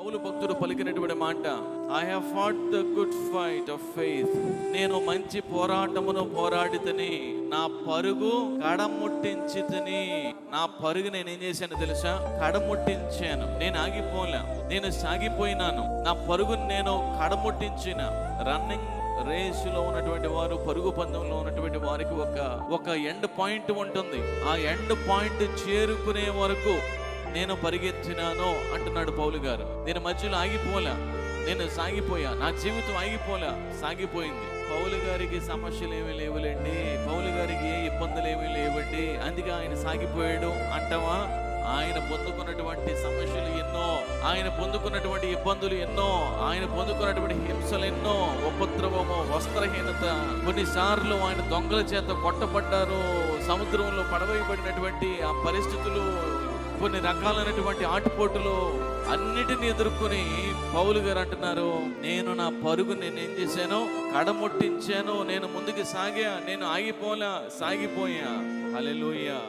పౌలు భక్తుడు పలికినటువంటి మాట, I have fought the good fight of faith. నేను మంచి పోరాటమును పోరాడితని, నా పరుగు కడముట్టించితిని. నా పరుగు నేను ఏం చేశాను తెలుసా? కడముట్టించాను. నేను ఆగిపోలే, నేను సాగిపోయినాను. నా పరుగును నేను కడముట్టించిన. రన్నింగ్ రేసులో ఉన్నటువంటి వారు, పరుగు పందెంలో ఉన్నటువంటి వారికి ఒక ఎండ్ పాయింట్ ఉంటుంది. ఆ ఎండ్ పాయింట్ చేరుకునే వరకు నేను పరిగెత్తినాను అంటున్నాడు పౌలు గారు. నేను మధ్యలో ఆగిపోలే, నేను సాగిపోయా. నా జీవితం ఆగిపోలే, సాగిపోయింది. పౌలు గారికి సమస్యలు ఏమీ లేవులేండి, పౌలు గారికి ఏ ఇబ్బందులు ఏమీ లేవండి, అందుకే ఆయన సాగిపోయాడు అంటావా? ఆయన పొందుకున్నటువంటి సమస్యలు ఎన్నో, ఆయన పొందుకున్నటువంటి ఇబ్బందులు ఎన్నో, ఆయన పొందుకున్నటువంటి హింసలు ఎన్నో, ఉపద్రవము, వస్త్రహీనత, కొన్నిసార్లు ఆయన దొంగల చేత కొట్టబడ్డారు, సముద్రంలో పడవేయబడినటువంటి ఆ పరిస్థితులు, కొన్ని రకాలైనటువంటి ఆటుపోటులు అన్నిటిని ఎదుర్కొని పౌలు గారు అంటున్నారు, నేను నా పరుగు నేనేం చేశాను? కడముట్టించాను. నేను ముందుకు సాగా, నేను ఆగిపోలా, సాగిపోయా. హల్లెలూయా.